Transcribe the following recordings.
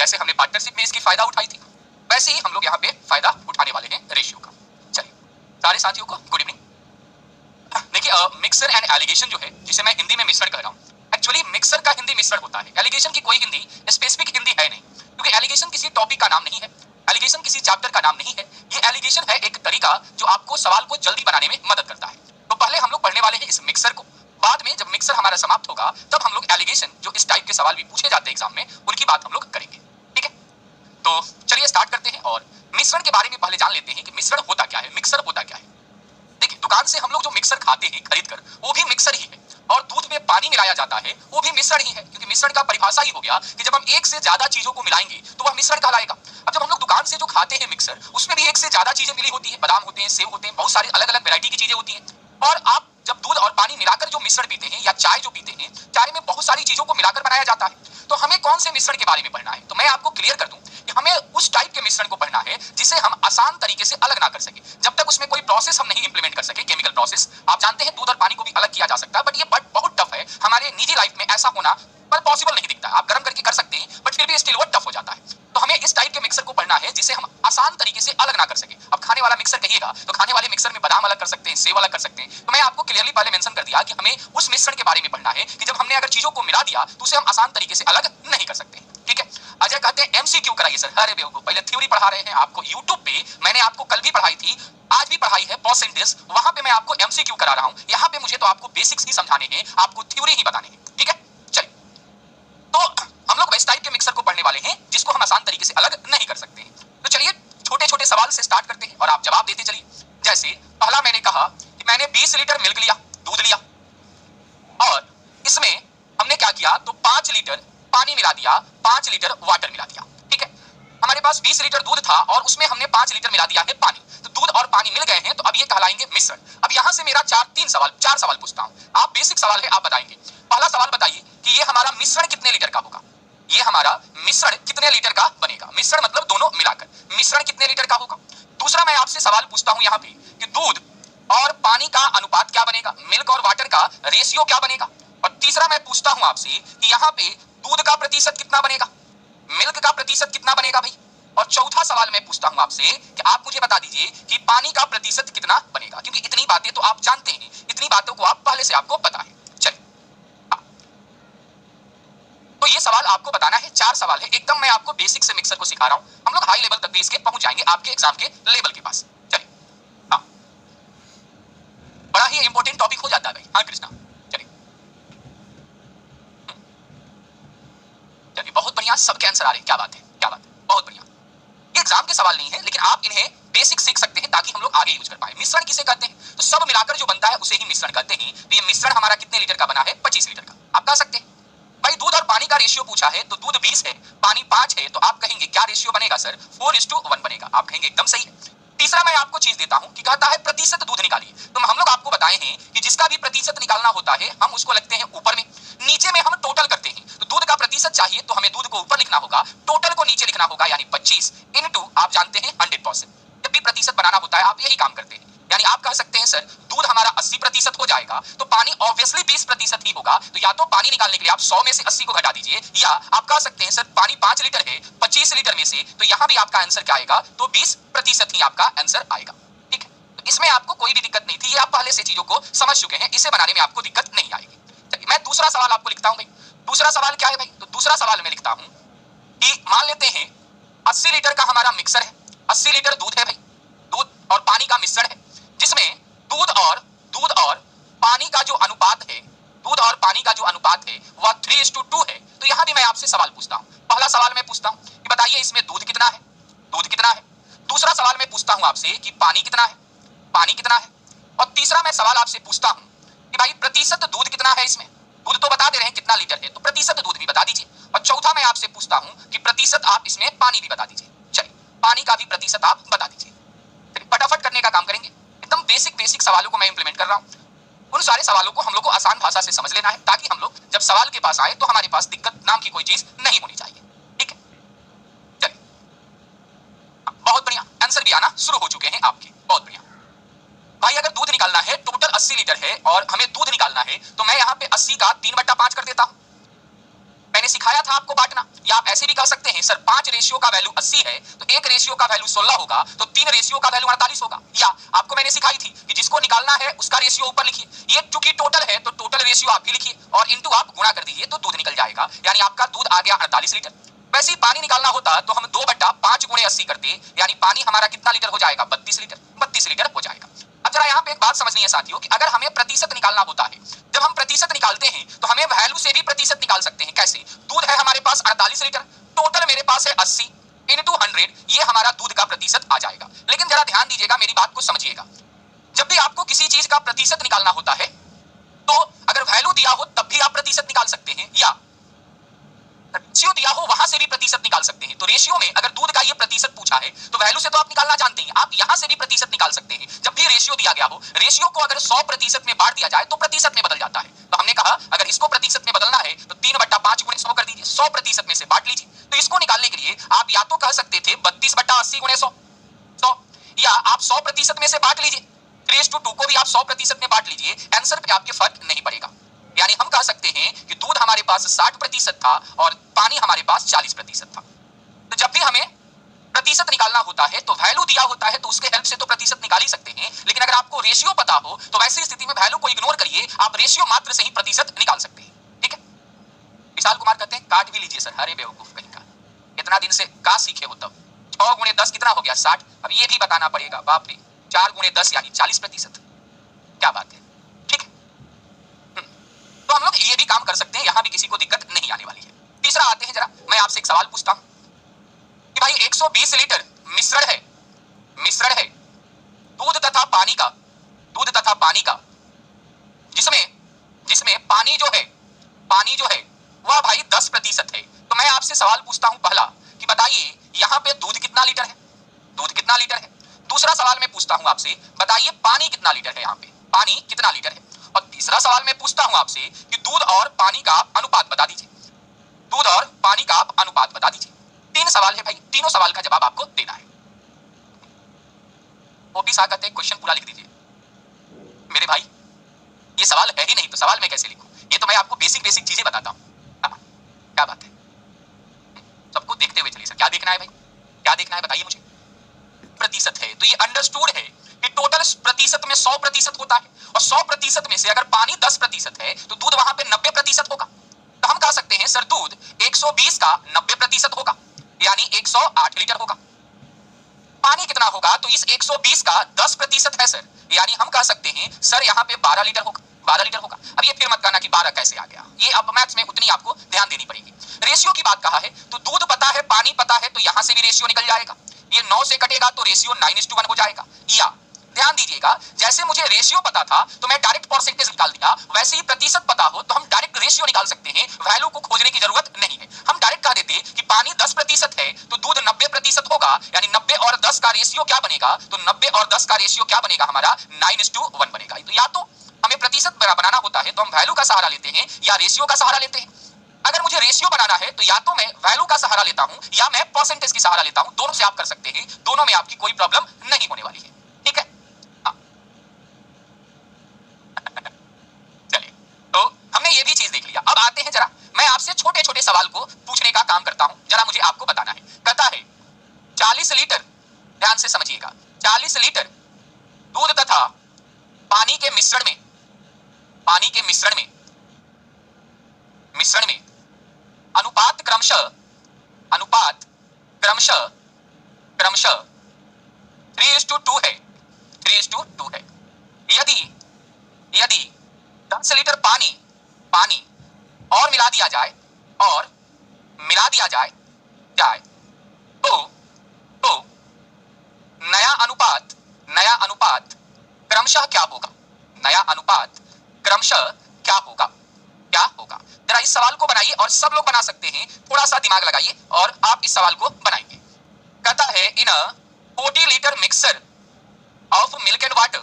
जैसे हमने पार्टनरशिप में इसकी फायदा उठाई थी, वैसे ही हम लोग यहाँ पे फायदा उठाने वाले हैं रेशियो का। चलिए सारे साथियों को गुड इवनिंग। देखिए मिक्सर एंड एलिगेशन जो है, जिसे मैं हिंदी में मिश्रण कह रहा हूँ, एक्चुअली मिक्सर का हिंदी मिश्रण होता है। एलिगेशन की कोई हिंदी स्पेसिफिक हिंदी है नहीं, क्योंकि एलिगेशन किसी टॉपिक का नाम नहीं है, एलिगेशन किसी चैप्टर का नाम नहीं है। ये एलिगेशन है एक तरीका जो आपको सवाल को जल्दी बनाने में मदद करता है। तो पहले हम लोग पढ़ने वाले हैं इस मिक्सर को, बाद में जब मिक्सर हमारा समाप्त होगा तब हम लोग एलिगेशन, जो इस टाइप के सवाल भी पूछे जाते हैं एग्जाम में, उनकी बात हम लोग करेंगे। ठीक है, तो चलिए स्टार्ट करते हैं और मिश्रण के बारे में पहले जान लेते हैं कि मिश्रण होता क्या है, मिक्सर होता क्या है। देखिए दुकान से हम लोग जो मिक्सर खाते हैं खरीद कर, वो भी मिक्सर ही है, और दूध में पानी मिलाया जाता है वो भी मिश्रण ही है, क्योंकि मिश्रण का परिभाषा ही हो गया कि जब हम एक से ज्यादा चीजों को मिलाएंगे तो वह मिश्रण कहलाएगा। अब जब हम लोग दुकान से जो खाते हैं मिक्सर, उसमें भी एक से ज्यादा चीजें मिली होती है, बादाम होते हैं, सेब होते हैं, बहुत सारी अलग अलग वैरायटी की चीजें होती हैं। और आप जब दूध और पानी मिलाकर जो मिश्रण पीते हैं या चाय जो पीते हैं, चाय में बहुत सारी चीजों को मिलाकर बनाया जाता है। तो हमें कौन से मिश्रण के बारे में पढ़ना है, तो मैं आपको क्लियर कर दूं कि हमें उस टाइप के मिश्रण को पढ़ना है जिसे हम आसान तरीके से अलग ना कर सके, जब तक उसमें कोई प्रोसेस हम नहीं इंप्लीमेंट कर सके, केमिकल प्रोसेस। आप जानते हैं दूध और पानी को भी अलग किया जा सकता है, बट ये बहुत टफ है। हमारे निजी लाइफ में ऐसा होना पर पॉसिबल नहीं दिखता है। आप गर्म करके कर सकते हैं, बट फिर भी स्टिल वो टफ हो जाता है। तो हमें इस टाइप के मिक्सर को पढ़ना है जिसे हम आसान तरीके से अलग ना कर सके। अब खाने वाला मिक्सर कहिएगा तो खाने वाले मिक्सर में बादाम अलग कर सकते हैं, सेब अलग कर सकते हैं। तो मैं आपको क्लियरली पहले मेंशन कर दिया कि हमें उस मिश्रण के बारे में पढ़ना है कि जब हमने अगर चीजों को मिला दिया तो उसे हम आसान तरीके से अलग नहीं कर सकते। ठीक है, अजय कहते हैं एमसीक्यू कराइए सर। अरे बेवकूफ, पहले थ्योरी पढ़ा रहे हैं आपको यूट्यूब पे, मैंने आपको कल भी पढ़ाई थी, आज भी पढ़ाई है परसेंटेज, वहां पे मैं आपको एमसीक्यू करा रहा हूं। यहाँ पे मुझे तो आपको बेसिक्स ही समझाने हैं, आपको थ्योरी ही बताने हैं। ठीक है, चलिए तो हम लोग इस टाइप के मिक्सर को पढ़ने वाले हैं जिसको हम आसान तरीके से अलग नहीं कर सकते हैं। तो चलिए छोटे छोटे सवाल से स्टार्ट करते हैं और आप जवाब देते चलिए। जैसे पहला मैंने कहा कि मैंने 20 लीटर मिल्क लिया, दूध लिया, और इसमें हमने क्या किया, तो 5 लीटर पानी मिला दिया, 5 लीटर वाटर मिला दिया। ठीक है, हमारे पास 20 लीटर दूध था और उसमें हमने 5 लीटर मिला दिया है पानी। तो दूध और पानी मिल गए हैं, तो अब ये कहलाएंगे मिश्रण। अब यहां से मेरा चार सवाल पूछता हूं। आप बेसिक सवाल है, आप बताएंगे। पहला सवाल बताइए कि ये हमारा मिश्रण कितने लीटर का होगा, ये हमारा मिश्रण कितने लीटर का बनेगा। मिश्रण मतलब दोनों मिलाकर, मिश्रण कितने लीटर का होगा। दूसरा मैं आपसे सवाल पूछता हूं यहाँ पे कि दूध और पानी का अनुपात क्या बनेगा, मिल्क और वाटर का रेशियो क्या बनेगा। और तीसरा मैं पूछता हूं आपसे कि यहाँ पे दूध का प्रतिशत कितना बनेगा, मिल्क का प्रतिशत कितना बनेगा भाई। और चौथा सवाल मैं पूछता हूं आपसे कि आप मुझे बता दीजिए कि पानी का प्रतिशत कितना बनेगा, क्योंकि इतनी बातें तो आप जानते हैं, इतनी बातों को आप पहले से आपको पता है। चलिए तो ये सवाल आपको बताना है, 4 सवाल है, एकदम मैं आपको बेसिक से मिक्सर को सिखा रहा हूं। हम लोग हाई लेवल तक भी इसके पहुंच जाएंगे आपके एग्जाम के लेवल के पास। चलिए हाँ, बड़ा ही इंपॉर्टेंट टॉपिक हो जाता है भाई। हाँ कृष्णा, चलिए चलिए बहुत बढ़िया, सबके आंसर आ रहे हैं, क्या बात है, क्या बात है, बहुत बढ़िया। ये एग्जाम के सवाल नहीं है, लेकिन आप इन्हें बेसिक सीख सकते हैं ताकि हम लोग आगे यूज कर पाए। मिश्रण किसे कहते हैं, तो सब मिलाकर जो बनता है उसे ही मिश्रण कहते हैं। तो ये मिश्रण हमारा कितने लीटर का बना है, 25 लीटर का। आप कह सकते हैं भाई दूध और पानी का रेशियो पूछा है, तो दूध 20 है, पानी 5 है, तो आप कहेंगे क्या रेशियो बनेगा सर, 4:1 बनेगा। आप कहेंगे एकदम सही है। तीसरा मैं आपको चीज देता हूं कि कहता है प्रतिशत दूध निकालिए। तो हम लोग आपको बताए हैं कि जिसका भी प्रतिशत निकालना होता है हम उसको लिखते हैं ऊपर में, नीचे में हम टोटल करते हैं। तो दूध का प्रतिशत चाहिए तो हमें दूध को ऊपर लिखना होगा, टोटल को नीचे लिखना होगा, यानी 25 इनटू आप जानते हैं 100%। जब भी प्रतिशत बनाना होता है आप यही काम करते हैं। यानी आप कह सकते हैं सर दूध हमारा 80% हो जाएगा, तो पानी ऑब्वियसली 20% ही होगा। तो या तो पानी निकालने के लिए आप 100 में से 80 को घटा दीजिए, या आप कह सकते हैं सर पानी 5 लीटर है 25 लीटर में से, तो यहां भी आपका आंसर क्या आएगा, तो 20% ही आपका आंसर आएगा। ठीक है, तो इसमें आपको कोई भी दिक्कत नहीं थी, ये आप पहले से चीजों को समझ चुके हैं, इसे बनाने में आपको दिक्कत नहीं आएगी। चलिए मैं दूसरा सवाल आपको लिखता हूं भाई। दूसरा सवाल क्या है भाई, तो दूसरा सवाल मैं लिखता हूं कि मान लेते हैं 80 लीटर का हमारा मिक्सर है, 80 लीटर दूध है भाई, दूध और पानी का मिश्रण है, जिसमें दूध और पानी का जो अनुपात है, दूध और पानी का जो अनुपात है वह 3:2 है। तो यहां भी मैं आपसे सवाल पूछता हूं। पहला सवाल मैं पूछता हूं कि बताइए इसमें दूध कितना है, दूध कितना है। दूसरा सवाल मैं पूछता हूं आपसे कि पानी कितना है, पानी कितना है। और तीसरा मैं सवाल आपसे पूछता हूं कि भाई प्रतिशत दूध कितना है इसमें, दूध तो बता दे रहे हैं कितना लीटर है, तो प्रतिशत दूध भी बता दीजिए। और चौथा मैं आपसे पूछता हूं कि प्रतिशत आप इसमें पानी भी बता दीजिए। चलिए पानी का भी प्रतिशत आप बता दीजिए। चलिए फटाफट करने का काम करेंगे, एकदम बेसिक सवालों को मैं इंप्लीमेंट कर रहा हूं। उन सारे सवालों को हम लोग को आसान भाषा से समझ लेना है, ताकि हम लोग जब सवाल के पास आए तो हमारे पास दिक्कत नाम की कोई चीज नहीं होनी चाहिए। ठीक है, चलिए बहुत बढ़िया, आंसर भी आना शुरू हो चुके हैं आपके, बहुत बढ़िया। भाई अगर दूध निकालना है, टोटल 80 लीटर है और हमें दूध निकालना है, तो मैं यहाँ पे 80 का 3/5 कर देता हूं। मैंने सिखाया था आपको बांटना, या आप ऐसे भी कह सकते हैं सर 5 रेशियो का वैल्यू 80 है तो 1 रेशियो का वैल्यू 16 होगा, तो 3 रेशियो का वैल्यू 48 होगा। या आपको मैंने सिखाई थी कि जिसको निकालना है उसका रेशियो ऊपर लिखिए, ये चूंकि टोटल है तो टोटल रेशियो आप भी लिखिए और इनटू आप गुणा कर दीजिए तो दूध निकल जाएगा, यानी आपका दूध आ गया 48 लीटर। वैसे ही पानी निकालना होता तो हम 2/5 गुणे 80 करते, यानी पानी हमारा कितना लीटर हो जाएगा, 32 लीटर, 32 लीटर हो जाएगा। अब जरा यहाँ पे एक बात समझनी है साथियों कि अगर हमें प्रतिशत निकालना होता है, जब हम प्रतिशत निकालते हैं तो हमें वैल्यू से भी प्रतिशत निकाल सकते हैं। कैसे? दूध है हमारे पास 48 लीटर, टोटल मेरे पास है 80 इनटू 100, ये हमारा दूध का प्रतिशत आ जाएगा। लेकिन जरा ध्यान दीजिएगा, मेरी बात को समझिएगा, जब भी आपको किसी चीज का प्रतिशत निकालना होता है तो अगर वैल्यू दिया हो तब भी आप प्रतिशत निकाल सकते हैं, या रेशियो दिया हो वहां से भी प्रतिशत निकाल सकते हैं। तो रेशियो में अगर दूध का ये प्रतिशत पूछा है तो वैल्यू से तो आप निकालना जानते हैं, आप यहां से भी प्रतिशत निकाल सकते हैं। जब भी रेशियो दिया गया हो, रेशियो को अगर 100% में बांट दिया जाए तो प्रतिशत में बदल जाता है। तो हमने कहा अगर इसको प्रतिशत में बदलना है तो 3/5 गुणे 100 कर दीजिए, 100% में से बांट लीजिए। तो इसको निकालने के लिए आप या तो कह सकते थे 32/80 गुणे 100, या आप 100% में से बांट लीजिए, 3:2 को भी आप 100% में बांट लीजिए, आंसर पे आपके फर्क नहीं पड़ेगा। यानी हम कह सकते हैं कि दूध हमारे पास 60% था और पानी हमारे पास 40% था। तो जब भी हमें प्रतिशत निकालना होता है तो वैल्यू दिया होता है तो उसके हेल्प से तो प्रतिशत निकाल ही सकते हैं, लेकिन अगर आपको रेशियो पता हो तो वैसी स्थिति में वैल्यू को इग्नोर करिए, आप रेशियो मात्र से ही प्रतिशत निकाल सकते हैं। ठीक है? विशाल कुमार कहते हैं काट भी लीजिए सर। अरे बेवकूफ कहीं का, इतना दिन से का सीखे हो तब। 6 गुणे 10 कितना हो गया? 60। अब ये भी बताना पड़ेगा, बाप रे, 4 गुणे 10 यानी 40%। क्या बात है, ठीक है। तो हम लोग ये भी काम कर सकते हैं, यहां भी किसी को दिक्कत नहीं आने वाली है। तीसरा आते हैं, जरा मैं आपसे एक सवाल पूछता हूं कि भाई 120 लीटर मिश्रण है दूध तथा पानी का, जिसमें पानी जो है वह भाई 10% है। तो मैं आपसे सवाल पूछता हूं पहला कि बताइए यहां पे दूध कितना लीटर है। दूसरा सवाल मैं पूछता हूं आपसे, बताइए पानी कितना लीटर है, यहां पे पानी कितना लीटर है। और तीसरा सवाल मैं पूछता हूं आपसे कि दूध और पानी का अनुपात बता दीजिए, 3 सवाल है भाई, तीनों सवाल का जवाब आपको देना है। ओपी साहब कहते हैं क्वेश्चन पूरा लिख दीजिए। मेरे भाई ये सवाल है ही नहीं तो सवाल मैं कैसे लिखूं, ये तो मैं आपको बेसिक चीजें बताता हूं। क्या बात है, सबको देखते हुए चलिए सर। क्या देखना है भाई, क्या देखना है बताइए मुझे। प्रतिशत है तो ये अंडरस्टूड है कि टोटल प्रतिशत में 100% होता है, और 100% में से अगर पानी 10% है तो दूध वहां पे 90% होगा। तो हम कह सकते हैं सर दूध 120 का 90% होगा, यानी 108 लीटर होगा। पानी कितना होगा, तो इस 120 का 10% है सर, यानी हम कह सकते हैं सर यहाँ पे 12 लीटर होगा। अब ये फिर मत कहना कि 12 कैसे आ गया, ये अब मैथ्स में उतनी आपको ध्यान देनी पड़ेगी। रेशियो की बात कहा है तो दूध पता है, पानी पता है, तो यहां से भी रेशियो निकल जाएगा। ये 9 से कटेगा तो रेशियो 9:1 हो जाएगा। या ध्यान दीजिएगा, जैसे मुझे रेशियो पता था तो मैं डायरेक्ट परसेंटेज निकाल दिया, वैसे ही प्रतिशत पता हो तो हम डायरेक्ट रेशियो निकाल सकते हैं, वैल्यू को खोजने की जरूरत नहीं है। हम डायरेक्ट कह देते कि पानी 10% है तो दूध 90% होगा, यानी 90 और 10 का रेशियो क्या बनेगा, तो 90 और 10 का रेशियो क्या बनेगा हमारा, 9:1 बनेगा। तो या तो हमें प्रतिशत बनाना होता है तो हम वैल्यू का सहारा लेते हैं या रेशियो का सहारा लेते हैं। अगर मुझे रेशियो बनाना है तो या तो मैं वैल्यू का सहारा लेता हूं या मैं परसेंटेज की सहारा लेता हूं, दोनों से आप कर सकते हैं, दोनों में आपकी कोई प्रॉब्लम नहीं होने वाली है। ठीक है, हाँ। चलिए, तो हमने ये भी चीज देख लिया। अब आते हैं, जरा मैं आपसे छोटे छोटे सवाल को पूछने का काम करता हूं, जरा मुझे आपको बताना है। कहता है 40 लीटर, ध्यान से समझिएगा, 40 लीटर दूध तथा पानी के मिश्रण में अनुपात क्रमशः 3:2 है, 3:2 है। यदि 10 लीटर पानी और मिला दिया जाए तो नया अनुपात क्रमशः क्या होगा, क्या होगा। जरा इस सवाल को बनाइए, और सब लोग बना सकते हैं, थोड़ा सा दिमाग लगाइए और आप इस सवाल को बनाएंगे। कहता है इन 40 litre mixer of milk and water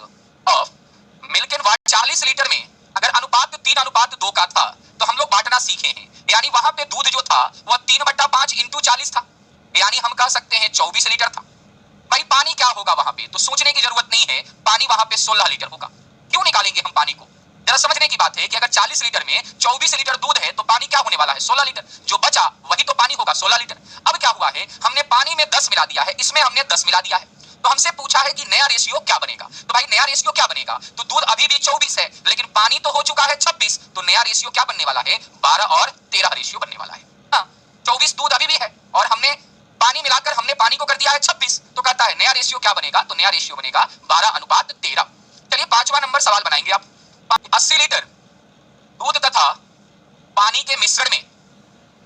40 litre में अगर अनुपात 3:2 का था तो हम लोग बांटना सीखे हैं, यानी वहां पे दूध जो था वह 3/5 इंटू 40 था, यानी हम कह सकते हैं 24 लीटर था। भाई पानी क्या होगा वहां पे, तो सोचने की जरूरत नहीं है, पानी वहां पे 16 लीटर होगा। क्यों निकालेंगे हम पानी को, जरा समझने की बात है कि अगर 40 लीटर में 24 लीटर दूध है तो पानी क्या होने वाला है 16 लीटर, जो बचा वही तो पानी होगा 16 लीटर। अब क्या हुआ है, हमने पानी में 10 मिला दिया है, इसमें हमने 10 मिला दिया है, तो हमसे पूछा है कि नया रेशियो क्या बनेगा। तो भाई नया रेशियो क्या बनेगा, तो दूध अभी भी 24 है लेकिन पानी तो हो चुका है 26, तो नया रेशियो क्या बनने वाला है 12 और 13 रेशियो बनने वाला है। हाँ, 24 दूध अभी भी है और हमने पानी मिलाकर हमने पानी को कर दिया है 26, तो कहता है नया रेशियो क्या बनेगा, तो नया रेशियो बनेगा 12:13। चलिए 5वां नंबर सवाल बनाएंगे आप। 80 लीटर दूध तथा पानी के मिश्रण में,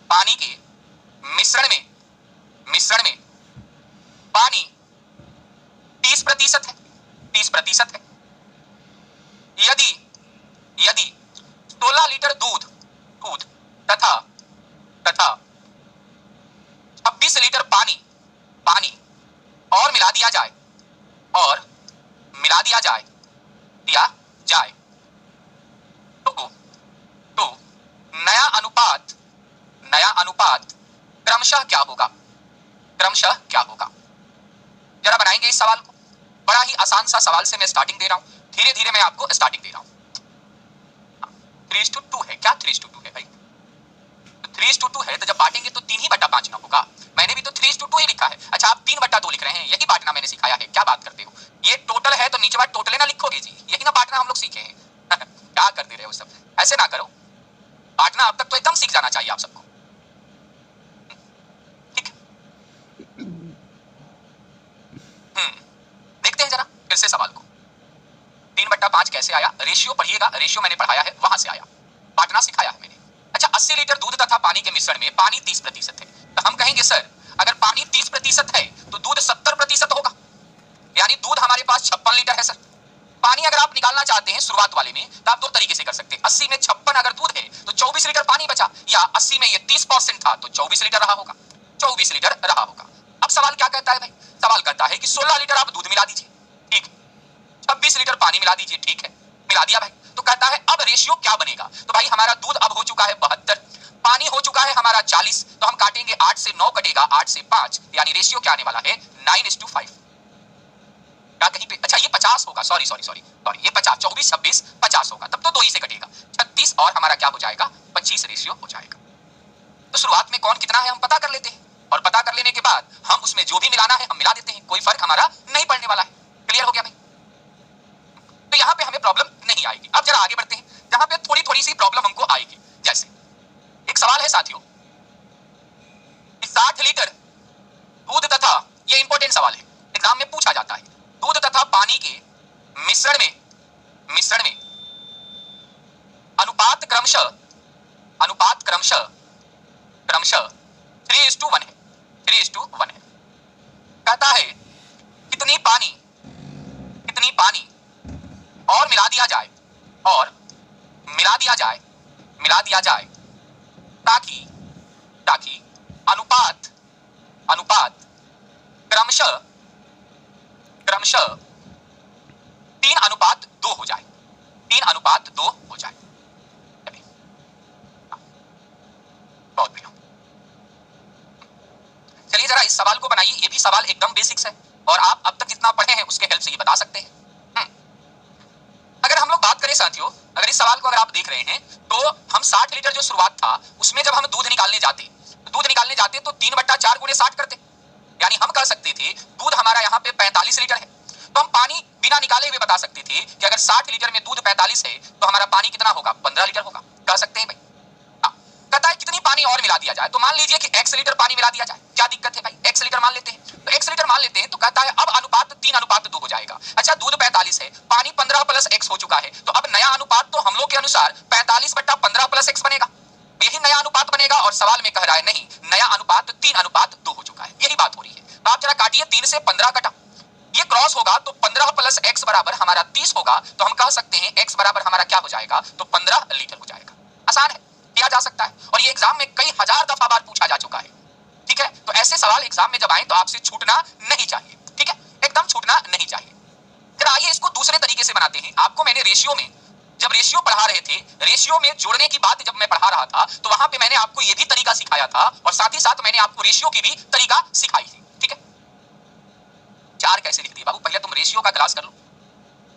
पानी के मिश्रण में पानी 30% है, 30% है। यदि 16 लीटर दूध तथा 26 लीटर पानी और मिला दिया जाए तो नया अनुपात क्रमशः क्या होगा, जरा बनाएंगे इस सवाल को। बड़ा ही आसान सा सवाल से मैं स्टार्टिंग दे रहा हूं, धीरे धीरे मैं आपको स्टार्टिंग दे रहा हूं। 3:2 है क्या, 3:2 है भाई, 3:2 है तो जब बांटेंगे तो 3/5 ना होगा। मैंने भी तो 3:2 ही लिखा है। अच्छा आप 3/2 लिख रहे हैं, यही बांटना मैंने सिखाया है, क्या बात करते हो। ये टोटल है तो नीचे बात टोटल ना लिखोगे जी, यही ना बांटना हम लोग सीखे हैं। क्या कर दे रहे हो सब, ऐसे ना करो, बांटना अब तक तो एकदम सीख जाना चाहिए आप सबको। ठीक देखते हैं जरा फिर से सवाल को। 3/5 कैसे आया, रेशियो पढ़िएगा, रेशियो मैंने पढ़ाया है वहां से आया, बांटना सिखाया है मैंने। अच्छा 80 लीटर दूध तथा पानी के मिश्रण में पानी 30% है, तो हम कहेंगे सर अगर पानी 30% है तो दूध 70% होगा, यानी दूध हमारे पास 56 लीटर है सर। पानी अगर आप निकालना चाहते हैं शुरुआत वाले में तो आप दो तरीके से कर सकते हैं। 80 में 56 अगर दूध है तो 24 लीटर पानी बचा, या 80 में ये 30% था तो 24 लीटर रहा होगा, 24 लीटर रहा होगा। अब सवाल क्या कहता है भाई, सवाल कहता है कि 16 लीटर आप दूध मिला दीजिए, ठीक, 26 लीटर पानी मिला दीजिए, ठीक है, मिला दिया भाई। तो कहता है अब रेशियो क्या बनेगा, तो भाई हमारा दूध अब हो चुका है 72, पानी हो चुका है हमारा 40, तो हम काटेंगे 8 से 9 कटेगा 8 से 5, यानी रेशियो क्या आने वाला है 9:5। क्या कहीं पे, अच्छा ये 50 होगा, सॉरी ये 50, 24 26 50 होगा, तब तो 2 ही से कटेगा 36 और हमारा क्या हो जाएगा 25 रेशियो हो जाएगा। तो शुरुआत में कौन कितना है हम पता कर लेते हैं, और पता कर लेने के बाद हम उसमें जो भी मिलाना है हम मिला देते हैं, कोई फर्क हमारा नहीं पड़ने वाला है। क्लियर हो गया भाई, तो यहाँ पे हमें प्रॉब्लम नहीं आएगी। अब जरा आगे बढ़ते हैं, जहां पे थोड़ी सी प्रॉब्लम हमको आएगी। जैसे एक सवाल है साथियों, 60 लीटर दूध तथा, ये इंपॉर्टेंट सवाल है, एग्जाम में पूछा जाता है, दूध तथा पानी के मिश्रण में अनुपात क्रमशः 3:1 है, 3:1 है। कहता है कितनी पानी और मिला दिया जाए ताकि अनुपात क्रमशः 3:2 हो जाए, 3:2 हो जाए। बहुत बढ़िया, चलिए जरा इस सवाल को बनाइए। ये भी सवाल एकदम बेसिक्स है और आप अब तक जितना पढ़े हैं उसके हेल्प से ये बता सकते हैं। अगर हम लोग बात करें साथियों, अगर इस सवाल को अगर आप देख रहे हैं तो हम 60 लीटर जो शुरुआत था उसमें जब हम दूध निकालने जाते तो 3/4 × 60 करते, यानी हम कह सकते थे दूध हमारा यहाँ पे 45 लीटर है, तो हम पानी बिना निकाले हुए बता सकते थे कि अगर 60 लीटर में दूध 45 है तो हमारा पानी कितना होगा 15 लीटर होगा, कह सकते हैं भाई। कहता है कितनी पानी और मिला दिया जाए, तो मान लीजिए कि x लीटर पानी मिला दिया जाए, क्या दिक्कत है भाई, x लीटर मान लेते हैं, तो x लीटर मान लेते हैं, तो कहता है अब अनुपात 3:2 हो जाएगा। अच्छा दूध 45 है, पानी 15 + x हो चुका है, तो अब नया अनुपात तो हम लोग के अनुसार 45/15 + x बनेगा, यही नया अनुपात बनेगा। और सवाल में कह रहा है नहीं, नया अनुपात 3:2 हो चुका है, यही बात हो रही है। तो आप जरा काटिए, 3 से 15 कटा, ये क्रॉस होगा तो 15 + x बराबर हमारा 30 होगा, तो हम कह सकते हैं x बराबर हमारा क्या हो जाएगा, तो 15 लीटर हो जाएगा। आसान है, किया जा सकता है, और ये एग्जाम में कई हजार दफा बार पूछा जा चुका है। ठीक है, तो ऐसे सवाल एग्जाम में जब आए तो आपसे छूटना नहीं चाहिए, ठीक है, एकदम छूटना नहीं चाहिए। फिर आइए इसको दूसरे तरीके से बनाते हैं। आपको मैंने रेशियो में, जब रेशियो पढ़ा रहे थे, रेशियो में जोड़ने की बात जब मैं पढ़ा रहा था तो वहां पे मैंने आपको ये भी तरीका सिखाया था और साथ ही साथ मैंने आपको रेशियो की भी तरीका सिखाई थी। ठीक है, 4 कैसे लिख दिए बाबू, पहले तुम रेशियो का क्लास कर लो,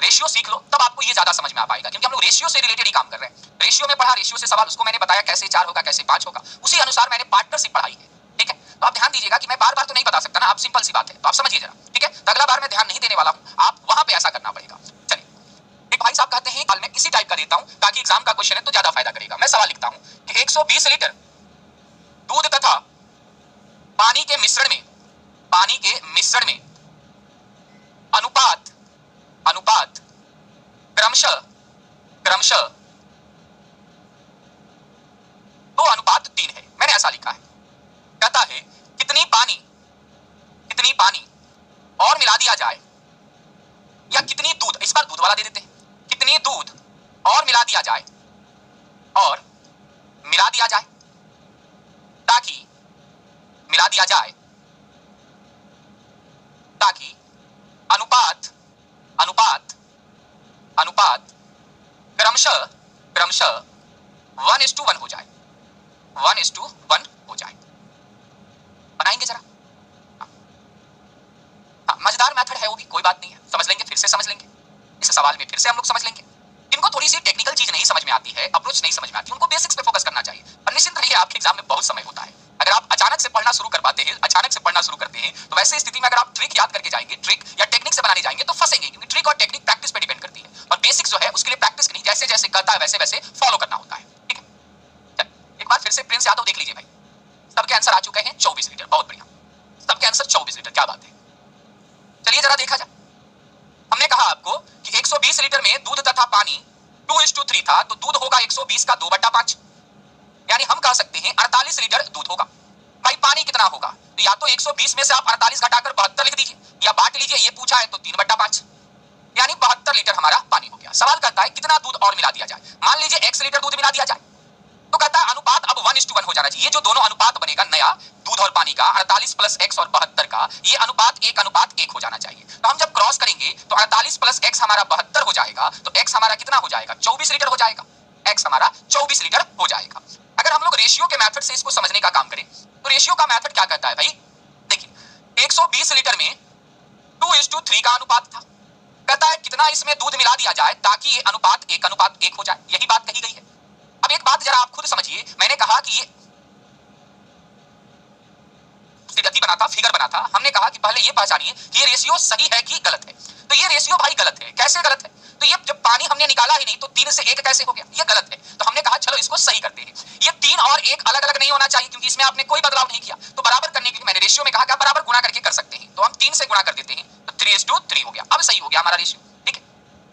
रेशियो सीख लो, तब आपको ये ज्यादा समझ में आ पाएगा, क्योंकि हम लोग रेशियो से रिलेटेड ही काम कर रहे हैं। रेशियो में पढ़ा, रेशियो से सवाल, उसको मैंने बताया कैसे 4 होगा, कैसे 5 होगा, उसी अनुसार मैंने पार्टनरशिप पढ़ाई है। ठीक है, तो आप ध्यान दीजिएगा कि मैं बार बार तो नहीं बता सकता ना, आप सिंपल सी बात है, तो आप समझिए जरा। ठीक है, तो अगला बार मैं ध्यान नहीं देने वाला हूं, आप वहां पे ऐसा करना पड़ेगा। चलिए, एक भाई साहब कहते हैं कल मैं इसी टाइप का देता हूं ताकि एग्जाम का क्वेश्चन है तो ज्यादा फायदा करेगा। मैं सवाल लिखता हूं कि 120 लीटर दूध तथा पानी के मिश्रण में अनुपात क्रमशः 2:3 है। मैंने ऐसा लिखा है। कहता है कितनी पानी और मिला दिया जाए, या कितनी दूध, इस बार दूध वाला दे देते हैं, कितनी दूध और मिला दिया जाए ताकि अनुपात क्रमशः 1:1 हो जाए, 1:1 हो जाए। बनाएंगे जरा। हाँ, मजेदार मेथड है वो भी, कोई बात नहीं है, समझ लेंगे, फिर से समझ लेंगे इस सवाल में, फिर से हम लोग समझ लेंगे। जिनको थोड़ी सी टेक्निकल चीज नहीं समझ में आती है, अप्रोच नहीं समझ में आती, उनको बेसिक्स पे फोकस करना चाहिए। और निश्चित रहिए आपके एग्जाम में बहुत समय होता है। अगर आप अचानक से पढ़ना शुरू करते हैं, तो वैसे स्थिति में अगर आप ट्रिक याद करके जाएंगे, ट्रिक या टेक्निक से बनाने जाएंगे तो फंसेंगे, क्योंकि ट्रिक और टेक्निक प्रैक्टिस पे डिपेंड करती है, और बेसिक्स जो है उसके लिए प्रैक्टिस नहीं, जैसे जैसे कहता है वैसे वैसे फॉलो करना होता है। ठीक है, चल एक बार फिर से प्रिंस यादव देख लीजिए भाई, सबके आंसर आ चुके हैं 24 लीटर, बहुत बढ़िया, सबके आंसर 24 लीटर, क्या बात है। चलिए जरा देखा जाए, हमने कहा आपको कि 120 लीटर में दूध तथा पानी 2:3 था, तो दूध होगा 120 का 2/5, यानी हम कह सकते हैं 48 लीटर दूध होगा। भाई पानी कितना होगा, तो या तो 120 में से आप 48 घटाकर 72 लिख दीजिए, या बांट लीजिए, ये पूछा है तो 3/5, यानी 72 लीटर हमारा पानी हो गया। सवाल करता है कितना दूध और मिला दिया जाए। मान लीजिए x लीटर दूध मिला दिया जाए, तो कहता है अनुपात अब 1:1 हो जाना चाहिए। ये जो दोनों अनुपात बनेगा नया, दूध और पानी का, 48 + x और 72 का, ये अनुपात 1:1 हो जाना चाहिए। तो हम जब क्रॉस करेंगे तो 48 + x हमारा 72 हो जाएगा, तो x हमारा कितना हो जाएगा, 24 लीटर हो जाएगा। x हमारा 24 लीटर हो जाएगा। अगर हम लोग रेशियो के मेथड से इसको समझने का काम करें, तो रेशियो का मेथड क्या कहता है भाई, देखिए 120 लीटर में 2:3 का अनुपात था। कहता है कितना इसमें दूध मिला दिया जाए ताकि ये अनुपात 1:1 हो जाए, यही बात कही गई है। अब एक बात जरा आप खुद समझिए, मैंने कहा कि ये गति बना था, फिगर बना था, हमने कहा कि पहले ये पहचानिए कि ये रेशियो सही है कि गलत है। तो ये रेशियो भाई गलत है। कैसे गलत है, तो ये जब पानी हमने निकाला ही नहीं तो 3 से 1 कैसे हो गया, ये गलत है। तो हमने कहा चलो इसको सही करते हैं, ये 3 और 1 अलग अलग नहीं होना चाहिए, क्योंकि इसमें आपने कोई बदलाव नहीं किया। तो बराबर करने के लिए मैंने रेशियो में कहा कि आप बराबर गुणा करके कर सकते हैं, तो हम 3 से गुणा कर देते हैं, तो 3:3 हो गया। अब सही हो गया हमारा रेशियो। ठीक है,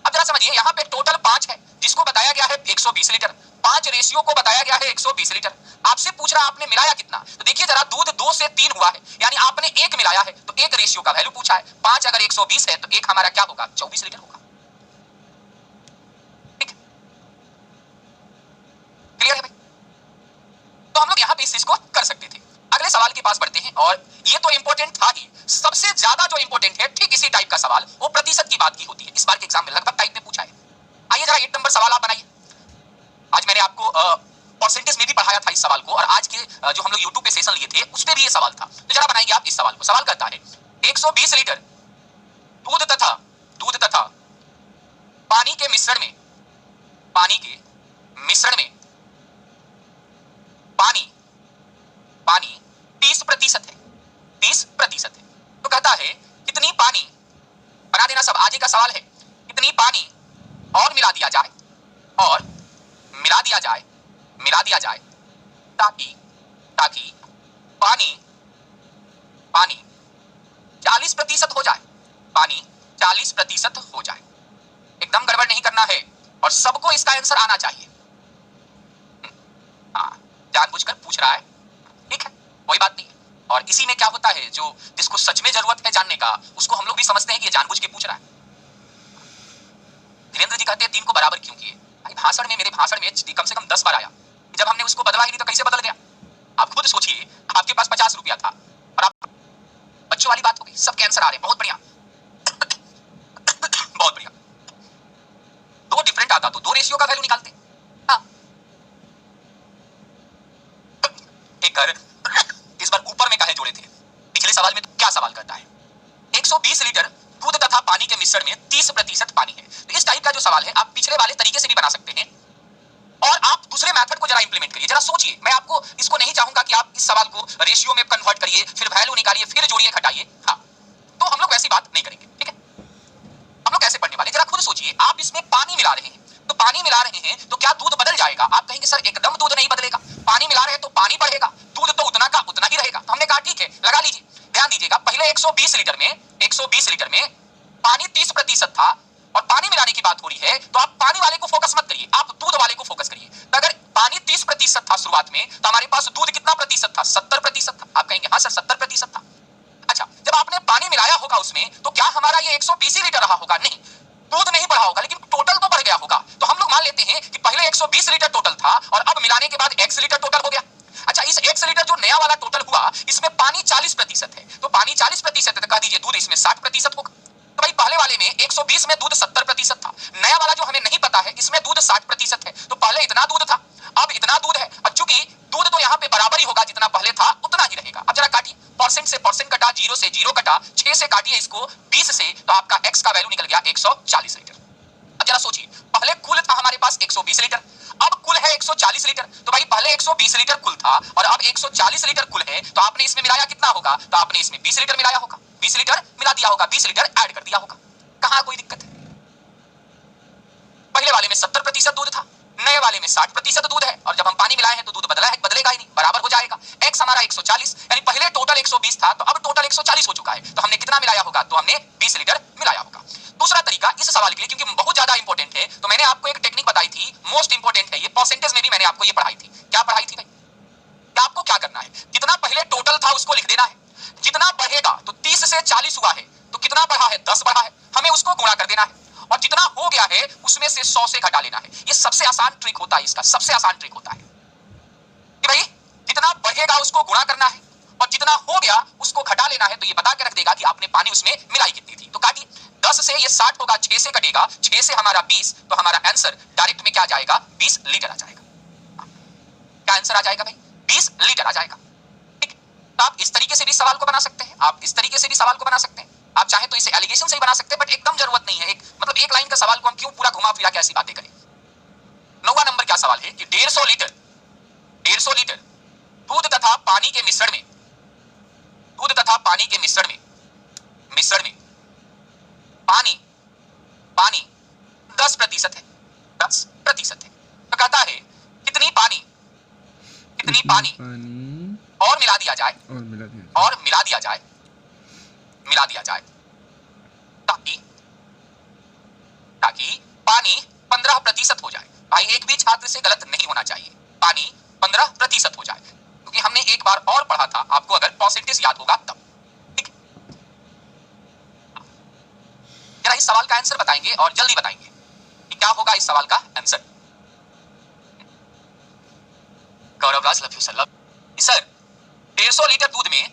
अब जरा समझिए, यहाँ पे टोटल 5 है, जिसको बताया गया है 120 लीटर, 5 रेशियो को बताया गया है 120 लीटर। आपसे पूछ रहा आपने मिलाया कितना, तो देखिए जरा, दूध 2 से 3 हुआ है, यानी आपने 1 मिलाया है, तो 1 रेशियो का वैल्यू पूछा है। 5 अगर 120 है तो 1 हमारा क्या होगा, 24 लीटर होगा। ठीक है, क्लियर है भाई। तो हम लोग यहाँ पे इस चीज को कर सकते थे। अगले सवाल के पास बढ़ते हैं, और ये तो इंपॉर्टेंट था ही, सबसे ज्यादा जो इंपॉर्टेंट है ठीक इसी टाइप का सवाल, वो प्रतिशत की बात की होती है। इस बार के एग्जाम में लगभग टाइप में पूछा है। आइए जरा 8 नंबर सवाल आप बनाइए। आज मैंने आपको परसेंटेज में भी पढ़ाया था इस सवाल को, और आज के जो हम लोग YouTube पे सेशन लिए थे उस पे भी ये सवाल था। तो जरा बनाइए आप इस सवाल को। सवाल कहता है 120 लीटर दूध तथा पानी के मिश्रण में पानी 30% है, 30% है। तो कहता है कितनी पानी, बना देना सब, आज का सवाल है, कितनी पानी और मिला दिया जाए ताकि पानी 40% हो जाए, पानी 40% हो जाए। एकदम गड़बड़ नहीं करना है, और सबको इसका आंसर आना चाहिए। हाँ, जानबूझकर पूछ रहा है, ठीक है, कोई बात नहीं है। और इसी में क्या होता है, जो जिसको सच में जरूरत है जानने का, उसको हम लोग भी समझते हैं कि ये जानबूझ के पूछ रहा है। धीरेन्द्र जी कहते हैं 3 को बराबर क्यों किए। भाई भाषण में, मेरे भाषण में कम से कम 10 बार आया, जब हमने उसको बदला ही नहीं तो कैसे बदल गया। आप खुद सोचिए, आपके पास 50 रुपया था और आप, बच्चों वाली बात हो गई, सबके आंसर आ रहे, बहुत बढ़िया बहुत बढ़िया। 2 डिफरेंट आता तो 2 रेशियो का वैल्यू निकालते। हाँ, एक घर इस बार ऊपर में काहे जोड़े थे, पिछले सवाल में तो क्या सवाल करता है, 120 लीटर दूध तथा पानी के मिश्रण में 30% पानी है। तो इस टाइप का जो सवाल है आप पिछले वाले तरीके से भी बना सकते हैं और आप दूसरे मेथड को जरा इंप्लीमेंट करिए, जरा सोचिए। मैं आपको इसको नहीं चाहूंगा कि आप इस सवाल को रेशियो में कन्वर्ट करिए, फिर वैल्यू निकालिए, फिर जोड़िए घटाइए। हाँ, तो हम लोग वैसी बात नहीं करेंगे, ठीक है। हम लोग कैसे पढ़ने वाले, जरा खुद सोचिए। आप इसमें पानी मिला रहे हैं, तो पानी मिला रहे हैं तो क्या दूध बदल जाएगा? आप कहेंगे सर एकदम दूध नहीं बदलेगा, पानी मिला रहे हैं तो पानी बढ़ेगा, दूध तो उतना का उतना ही रहेगा। तो हमने कहा ठीक है, लगा लीजिए। ध्यान दीजिएगा, पहले 120 लीटर में पानी 30% था और पानी मिलाने की बात हो रही है, तो आप पानी वाले को फोकस मत करिए, आप दूध वाले को फोकस करिए। तो अगर पानी 30% था शुरुआत में, तो हमारे पास दूध कितना प्रतिशत था? 70% था। आप कहेंगे हाँ सर 70% था। अच्छा, जब आपने पानी मिलाया होगा उसमें, तो क्या हमारा ये 120 लीटर रहा होगा? नहीं, दूध नहीं बढ़ा होगा, लेकिन टोटल तो बढ़ गया होगा। तो हम लोग मान लेते हैं कि पहले 120 लीटर टोटल था और अब मिलाने के बाद x लीटर टोटल हो गया। अच्छा, इस x लीटर जो नया वाला टोटल हुआ, इसमें पानी 40% है, तो पानी 40% है, तो कह दीजिए दूध इसमें 60% होगा। तो भाई पहले वाले में 120 में दूध 70% था, नया वाला जो हमें नहीं पता है इसमें दूध 60% है। तो पहले इतना दूध था, अब इतना दूध है, और चूंकि दूध तो यहाँ पे बराबर ही होगा, जितना पहले था उतना ही रहेगा। अब जरा काटिए, परसेंट से परसेंट कटा, 0 से 0 कटा, 6 से काटिए इसको 20 से, तो आपका x का वैल्यू निकल गया 140 लीटर। अब जरा सोचिए, पहले कुल था हमारे पास 120 लीटर, अब कुल है 140 लीटर। तो भाई पहले 120 लीटर कुल था और अब 140 लीटर कुल है, तो आपने इसमें मिलाया कितना होगा? तो आपने इसमें 20 लीटर मिलाया होगा, 20 लीटर मिला दिया होगा, 20 लीटर ऐड कर दिया होगा। कहां कोई दिक्कत है? पहले वाले में 70% दूध था, नए वाले में 60% दूध है, और जब हम पानी मिलाए हैं तो दूध बदला है? बदलेगा ही नहीं, बराबर हो जाएगा। x हमारा 140, यानी पहले टोटल 120 था, तो अब टोटल 140 हो चुका है। तो हमने कितना मिलाया होगा? तो हमने 20 लीटर मिलाया होगा। दूसरा तरीका इस सवाल के लिए, क्योंकि बहुत ज्यादा इंपॉर्टेंट है, तो मैंने आपको एक टेक्निक बताई थी, मोस्ट इंपॉर्टेंट है ये, परसेंटेज में भी मैंने आपको ये पढ़ाई थी। क्या पढ़ाई थी भाई? क्या आपको क्या करना है? जितना पहले टोटल था उसको लिख देना है, जितना बढ़ेगा, तो 30 से 40 हुआ है, तो कितना बढ़ा है? 10 बढ़ा है, हमें उसको गुणा कर देना है, और जितना हो गया है उसमें से 100 से घटा लेना है। ये सबसे आसान ट्रिक होता है, इसका सबसे आसान ट्रिक होता है कि भाई जितना बढ़ेगा उसको गुणा करना है और जितना हो गया उसको घटा लेना है। तो ये बता के रख देगा कि आपने पानी उसमें मिलाई कितनी थी। तो काटिए, 10 से ये 60 होगा, 6 से कटेगा, 6 से हमारा 20, तो हमारा आंसर डायरेक्ट में क्या जाएगा? 20 लीटर आ जाएगा। क्या आंसर आ जाएगा भाई? 20 लीटर आ जाएगा। ठीक, तो आप इस तरीके से भी सवाल को बना सकते हैं, आप इस तरीके से भी सवाल को बना सकते हैं। आप चाहें तो इसे एलिगेशन से ही बना सकते हैं, बट एकदम जरूरत नहीं है। एक मतलब एक लाइन का सवाल को हम क्यों पूरा घुमा फिरा के ऐसी बातें करें। 9वां नंबर क्या सवाल है कि 150 लीटर दूध तथा पानी के मिश्रण में, दूध तथा पानी के मिश्रण में पानी 10% है, 10% है। तो कहता है कितनी पानी और मिला दिया जाए ताकि पानी 15% हो जाए। भाई एक भी छात्र से गलत नहीं होना चाहिए, पानी 15% हो जाए, क्योंकि हमने एक बार और पढ़ा था, आपको अगर परसेंटेज याद होगा तब। ठीक, जरा इस सवाल का आंसर बताएंगे और जल्दी बताएंगे कि क्या होगा इस सवाल का answer. Gaurav Raj, love you sir, sir 150 litre दूध में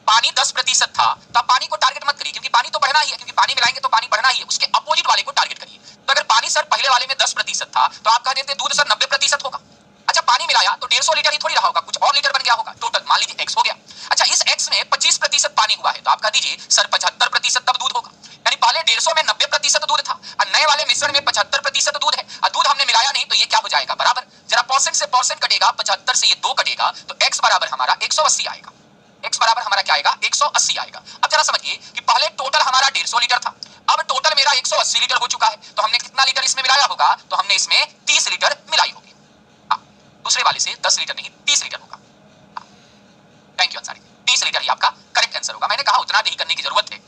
पानी 10% था, तो आप पानी को टारगेट मत करिए, क्योंकि पानी तो बढ़ना ही है, क्योंकि पानी मिलाएंगे तो पानी बढ़ना ही है, उसके अपोजिट वाले को टारगेट करिए। तो अगर पानी सर पहले वाले में 10% था, तो आप कह देते दूध सर 90% होगा। अच्छा, पानी मिलाया तो 150 लीटर ही थोड़ी रहा होगा, कुछ और लीटर बन गया होगा, टोटल मान लीजिए x हो गया। अच्छा, इस x में 25% पानी हुआ है, तो आप कह दीजिए सर 75% तब दूध होगा। यानी पहले 150 में 90% दूध था और नए वाले मिश्रण में 75% दूध है, और दूध हमने मिलाया नहीं, तो ये क्या हो जाएगा? बराबर। जरा परसेंट से परसेंट कटेगा, 75 से ये 2 कटेगा, तो x बराबर हमारा 180 आएगा। x बराबर हमारा क्या आएगा? 180 आएगा। अब जरा समझिए कि पहले टोटल हमारा 150 लीटर था, अब टोटल मेरा 180 लीटर हो चुका है, तो हमने कितना लीटर इसमें मिलाया होगा? तो हमने इसमें 30 लीटर मिलाई होगी। दूसरे वाले से 10 लीटर नहीं, 30 लीटर होगा। थैंक यू अंसारी, 30 लीटर ही आपका करेक्ट आंसर होगा। मैंने कहा उतना नहीं करने की जरूरत है,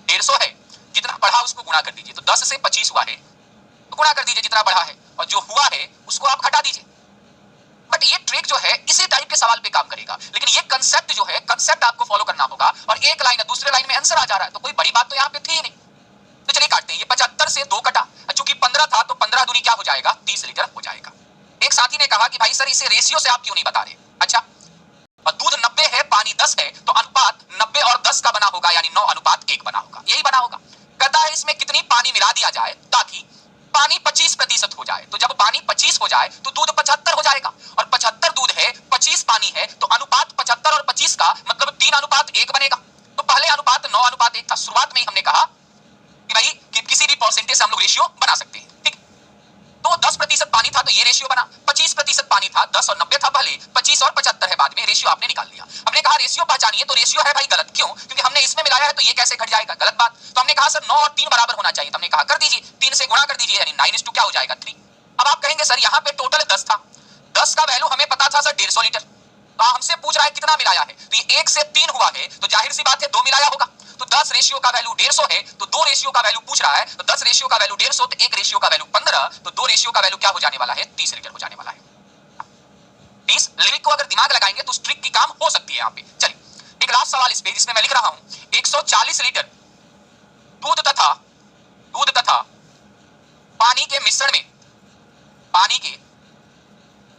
150 है, जितना बढ़ा उसको गुणा कर दीजिए, तो 10 से 25 हुआ है, तो गुणा कर दीजिए जितना बढ़ा है, और जो हुआ है उसको आप घटा दीजिए। बट ये ट्रिक जो है इसी टाइप के सवाल पे काम करेगा, लेकिन ये कंसेप्ट जो है, कंसेप्ट आपको फॉलो करना होगा। और एक लाइन है, दूसरे लाइन में आंसर आ जा रहा है, तो कोई बड़ी बात तो यहाँ पे थी ही नहीं। तो चलिए काटते हैं, ये 75 से 2 कटा, चूंकि 15 था तो 15 दूनी क्या हो जाएगा? 30 लीटर हो जाएगा। एक साथी ने कहा कि भाई सर इसे रेशियो से आप क्यों नहीं बता रहे? अच्छा, और दूध 90 है, पानी 10 है, तो अनुपात 90 और 10 का बना होगा, यानी 9:1 बना होगा, यही बना होगा। कहता है इसमें कितनी पानी मिला दिया जाए ताकि पानी 25% हो जाए। तो जब पानी 25 हो जाए तो दूध 75 हो जाएगा, और 75 दूध है, 25 पानी है, तो अनुपात 75 और 25 का मतलब 3:1 बनेगा। तो पहले अनुपात 9:1 था। शुरुआत में ही हमने कहा कि भाई कि किसी भी परसेंटेज से हम लोग रेशियो बना सकते हैं। ठीक, तो 10% पानी था तो ये रेशियो बना, 25% पानी था, 10 और 90 था पहले, 25 और 75 है बाद में, रेशियो आपने निकाल लिया। हमने कहा रेशियो पहचानिए, तो रेशियो है भाई गलत, क्यों? क्योंकि हमने इसमें मिलाया है तो ये कैसे घट जाएगा, गलत बात। तो हमने कहा सर 9 और 3 बराबर होना चाहिए, तो हमने कहा कर दीजिए, 3 से गुणा कर दीजिए, यानी 9:2 क्या हो जाएगा 3। अब आप कहेंगे सर यहाँ पे टोटल 10 था, 10 का वैल्यू हमें पता था सर 150 लीटर, तो हमसे पूछ रहा है कितना मिलाया है, तो ये 1 से 3 हुआ है, तो जाहिर सी बात है 2 मिलाया होगा। तो 10 रेशियो का वैल्यू 150 है, तो 2 रेशियो का वैल्यू पूछ रहा है, तो 10 रेशियो का वैल्यू 150, तो 1 रेशियो का वैल्यू 15, तो 2 रेशियो का वैल्यू क्या हो जाने वाला है, 30 लीटर हो जाने वाला है। 30 लिरिक को अगर दिमाग लगाएंगे तो स्ट्रिक की काम हो सकती है यहाँ पे। चलिए एक लास्ट सवाल इस पे, जिसमें मैं लिख रहा हूं 140 लीटर दूध तथा पानी के मिश्रण में, पानी के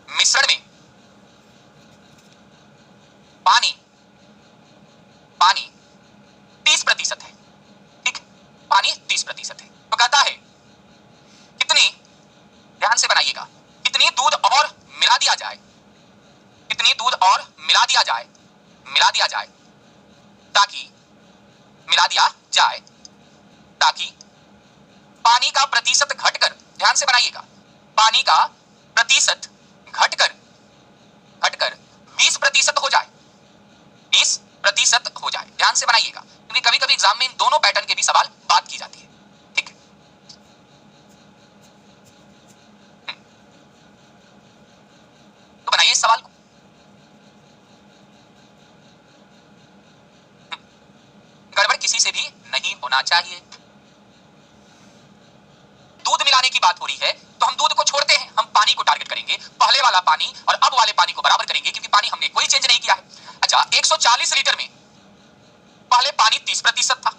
मिश्रण में पानी 30% है। ठीक, पानी 30% है, तो कहता है कितनी, ध्यान से बनाइएगा, कितनी दूध और मिला दिया जाए, कितनी दूध और मिला दिया जाए ताकि पानी का प्रतिशत घटकर, ध्यान से बनाइएगा, पानी का प्रतिशत घटकर 20% हो जाए, 20% हो जाए। ध्यान से बनाइएगा, क्योंकि कभी कभी एग्जाम में इन दोनों पैटर्न के भी सवाल बात की जाती है। ठीक है, तो बनाइए इस सवाल को। गड़बड़ किसी से भी नहीं होना चाहिए। दूध मिलाने की बात हो रही है तो हम दूध को छोड़ते हैं, हम पानी को टारगेट करेंगे, पहले वाला पानी और अब वाले पानी को बराबर करेंगे, क्योंकि पानी हमने कोई चेंज नहीं किया है। अच्छा, 140 लीटर में पहले पानी 30% था,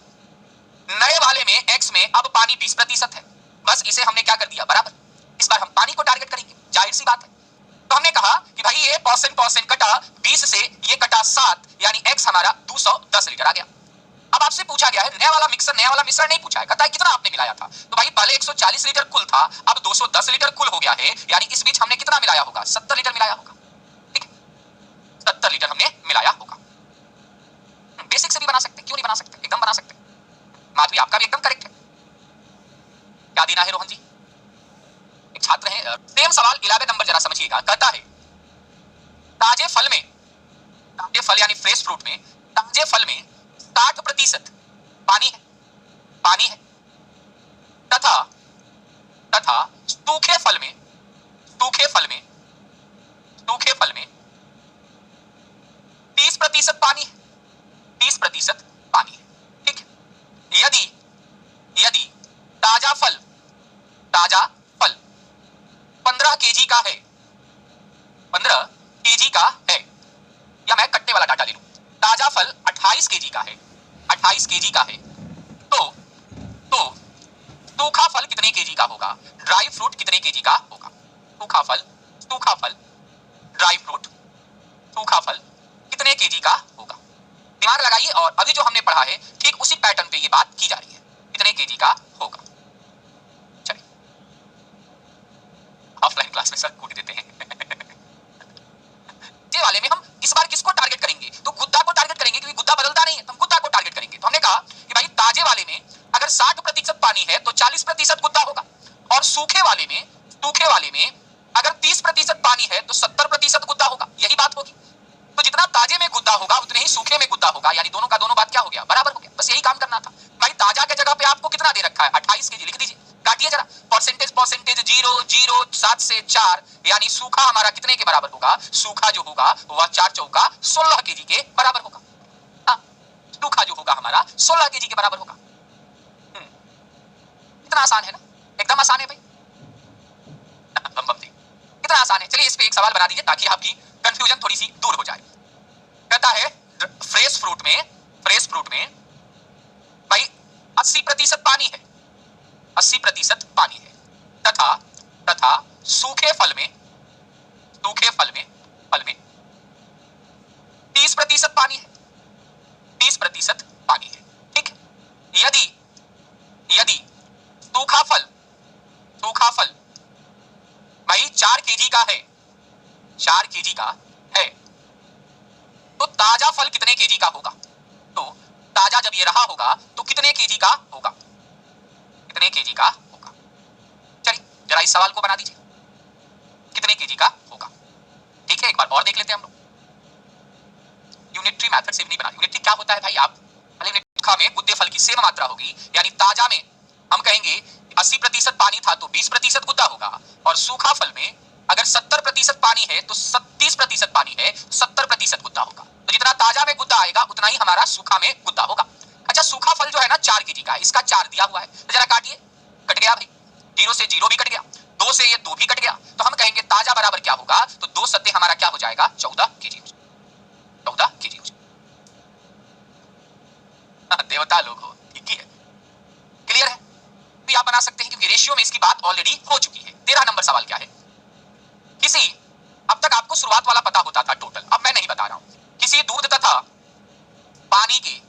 नए वाले में एक्स में अब पानी 20% है, बस इसे हमने क्या कर दिया, बराबर। इस बार हम पानी को टारगेट करेंगे, जाहिर सी बात है। तो हमने कहा कि भाई ये परसेंट कटा 20 से, ये कटा 7, यानी एक्स हमारा 210 लीटर आ गया। अब आपसे पूछा गया है नया वाला मिक्सर नहीं पूछा है, कहता है कितना आपने मिलाया था, तो भाई पहले 140 लीटर कुल था, अब 210 लीटर कुल हो गया है, यानी इस बीच हमने कितना मिलाया होगा, 70 लीटर मिलाया होगा। ठीक है, 70 लीटर हमने मिलाया होगा। बेसिक से भी बना सकते, क्यों नहीं बना सकते, एकदम बना सकते। माधवी आपका भी एकदम करेक्ट है। क्या देना है रोहन जी, एक छात्र हैं। सेम सवाल 11 नंबर जरा समझिएगा, कहता है ताजे फल यानी फ्रेश फ्रूट में, ताजे फल में 60% पानी है तथा सूखे फल में 30% पानी है, 30% पानी है। ठीक है, यदि ताजा फल 15 केजी का है, 15 केजी का है, या मैं कट्टे वाला डाटा ले लूं, ताजा फल 28 केजी का है, 28 केजी का है, तो सूखा फल कितने केजी का होगा, ड्राई फ्रूट कितने केजी का होगा, सूखा फल ड्राई फ्रूट सूखा फल कितने केजी का होगा। दिमाग लगाइए, और अभी जो हमने पढ़ा है ठीक उसी पैटर्न पे ये बात की जा रही है, कितने केजी का होगा। चलिए ऑफलाइन क्लास में सर कूट देते हैं। ये वाले में हम इस बार किसको टारगेट करेंगे, तो गुद्दा को टारगेट करेंगे, क्योंकि गुद्दा बदलता नहीं है, तो हम गुद्दा को टारगेट करेंगे। तो हमने कहा कि भाई ताजे वाले में अगर 60% पानी है तो 40% गुद्दा होगा, और सूखे वाले में अगर 30% पानी है तो 70% गुद्दा होगा, यही बात होगी। तो जितना ताजे में गुद्दा होगा उतने ही सूखे में गुद्दा होगा, यानी दोनों का दोनों बात क्या हो गया, बराबर हो गया। बस यही काम करना था। भाई ताजा के जगह पे आपको कितना दे रखा है, 28 केजी लिख दीजिए, काटिए जरा, परसेंटेज 0 0 7 से 4, यानी सूखा हमारा कितने के बराबर होगा, सूखा जो होगा वह 4 चौका 16 केजी के बराबर होगा। सूखा जो होगा हमारा 16 केजी के बराबर होगा। इतना आसान है ना, एकदम आसान है भाई, कितना आसान है। चलिए इस पे एक सवाल बना दीजिए ताकि आपकी कंफ्यूजन थोड़ी सी दूर हो जाए। कहता है फ्रेश फ्रूट में भाई 80% पानी है, 80% पानी है, तथा सूखे फल में 30% पानी है, 30% पानी है। ठीक, यदि सूखा फल भाई 4 केजी का है, 4 केजी का है, तो ताजा फल कितने केजी का होगा, तो ताजा जब ये रहा होगा तो कितने केजी का होगा, कितने केजी का होगा। चलिए जरा इस सवाल को बना दीजिए, कितने केजी का होगा। ठीक है, एक बार और देख लेते हैं हम लोग। यूनिटरी मेथड से भी नहीं बना। यूनिटरी क्या होता है भाई, आप सूखा में गुद्दे फल की सेम मात्रा होगी, यानी ताजा में हम कहेंगे 80% पानी था तो 20% गुद्दा होगा, और सूखा फल में अगर 70% पानी है तो 30% पानी है, 70% गुद्दा होगा। तो जितना ताजा में गुद्दा आएगा उतना ही हमारा सूखा में गुद्दा होगा। अच्छा, सूखा फल जो है ना 4 केजी का है, इसका 4 दिया हुआ है, तो जरा काटिए। कट गया भाई, 0 से 0 भी कट गया, 2 से ये 2 भी कट गया, तो हम कहेंगे ताजा बराबर क्या होगा, तो 2 सत्ते हमारा क्या हो जाएगा, 14 केजी। 14 केजी हो जाएगा। देवता लोग हो, ठीक ही है, क्लियर है। भी आप बना सकते हैं क्योंकि रेशियो में इसकी बात ऑलरेडी हो चुकी है। 13 नंबर सवाल क्या है, किसी, अब तक आपको शुरुआत वाला पता होता था टोटल, अब मैं नहीं बता रहा हूं। किसी दूध तथा पानी के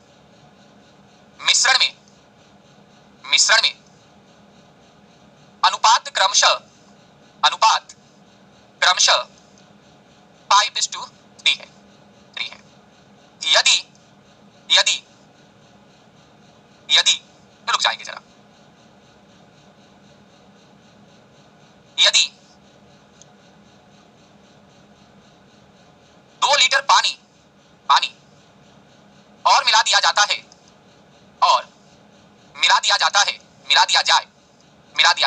मिश्रण में अनुपात क्रमशः 5:3 है, 3 है। यदि रुक जाएंगे जरा, यदि 2 लीटर पानी और मिला दिया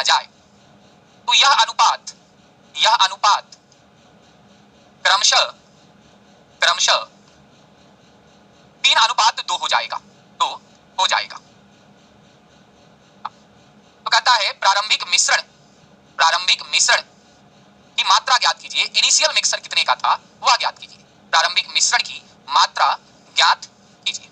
जाए तो यह अनुपात क्रमशः 3:2 हो जाएगा। तो कहता है प्रारंभिक मिश्रण की मात्रा ज्ञात कीजिए। इनिशियल मिक्सर कितने का था वह ज्ञात कीजिए। प्रारंभिक मिश्रण की मात्रा ज्ञात कीजिए।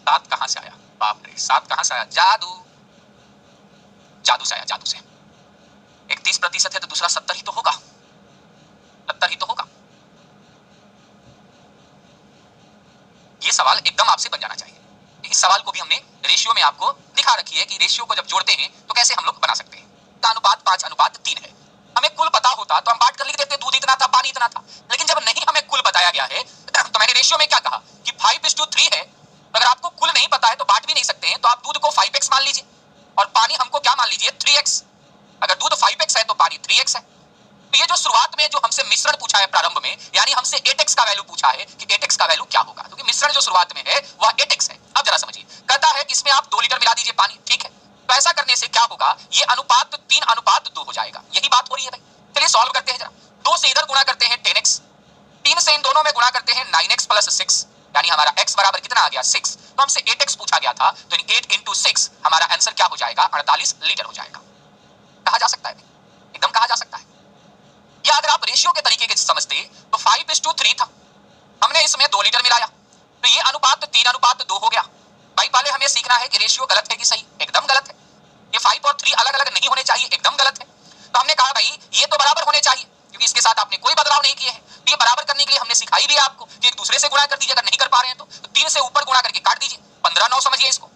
7 कहां से आया, बाप रे, 7 कहां से आया, जादू से आया, जादू से। 31% है तो दूसरा 70 ही तो होगा, 70 ही तो होगा। ये सवाल एकदम आपसे बन जाना चाहिए। इस सवाल को भी हमने रेशियो में आपको दिखा रखी है कि रेशियो को जब जोड़ते हैं तो कैसे हम लोग बना सकते हैं। अनुपात 5:3 है। हमें कुल पता होता तो हम बांट कर लिख देते, दूध इतना था, पानी इतना था। लेकिन जब नहीं हमें कुल बताया गया है तो मैंने रेशियो में क्या कहा कि 5:3 है। अगर आपको कुल नहीं पता है तो बांट भी नहीं सकते हैं, तो आप दूध को 5x मान लीजिए और पानी हमको क्या मान लीजिए, 3x। अगर दूध 5x है तो पानी 3x है। तो ये जो शुरुआत में जो हमसे मिश्रण पूछा है प्रारंभ में, यानी हमसे 8x का वैल्यू पूछा है कि 8x का वैल्यू क्या होगा, क्योंकि मिश्रण जो शुरुआत में है वह 8x है। अब जरा समझिए, कहता है कि इसमें आप 2 लीटर मिला दीजिए पानी, ठीक है। तो ऐसा करने से क्या होगा, ये अनुपात 3:2 हो जाएगा। यही बात हो रही है भाई। चलिए सॉल्व करते हैं जरा। 2 से इधर गुणा करते हैं 10x, 3 से इन दोनों में गुणा करते हैं 9x + 6, यानी हमारा x बराबर कितना आ गया, 6। तो हमसे 8x पूछा गया था, तो 8 × 6 हमारा आंसर क्या हो जाएगा, 48 लीटर हो जाएगा। कहा जा सकता है, एकदम कहा जा सकता है। या अगर आप रेशियो के तरीके के समझते तो 5:3 था, हमने इसमें 2 लीटर मिलाया, तो ये अनुपात 3:2 हो गया। भाई पहले हमें सीखना है कि रेशियो गलत है कि सही। एकदम गलत है। ये 5 और 3 अलग अलग नहीं होने चाहिए, एकदम गलत है। तो हमने कहा भाई ये तो बराबर होने चाहिए, क्योंकि इसके साथ आपने कोई बदलाव नहीं किए हैं। तो ये बराबर करने के लिए हमने सिखाई भी है आपको कि एक दूसरे से गुणा कर दीजिए। अगर नहीं कर पा रहे हैं तो 3 से ऊपर गुणा करके काट दीजिए, 15 9 समझिए इसको।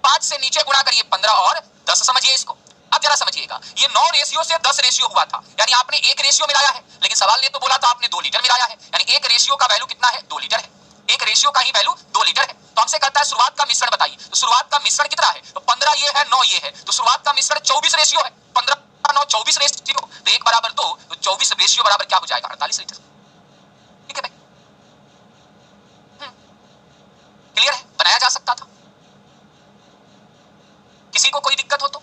5 से नीचे गुणा करिए, 15 और 10 समझिए इसको। अब जरा समझिएगा, ये 9 रेशियो से 10 रेशियो हुआ था, यानी आपने एक रेशियो मिलाया है, लेकिन सवाल ने तो बोला था आपने 2 लीटर मिलाया है, यानी एक रेशियो का वैल्यू कितना है, 2 लीटर है। एक रेशियो का ही वैल्यू 2 लीटर है। तो हमसे कहता है शुरुआत का मिश्रण बताइए, तो शुरुआत का मिश्रण कितना है, तो 15 ये है, 9 ये है, तो शुरुआत का मिश्रण 24 रेशियो है। 15 9 24 रेशियो, तो 1 बराबर 2, तो 24 रेशियो बराबर क्या हो जाएगा, 48 लीटर। ठीक है भाई, क्लियर है, बनाया जा सकता था। किसी को कोई दिक्कत हो तो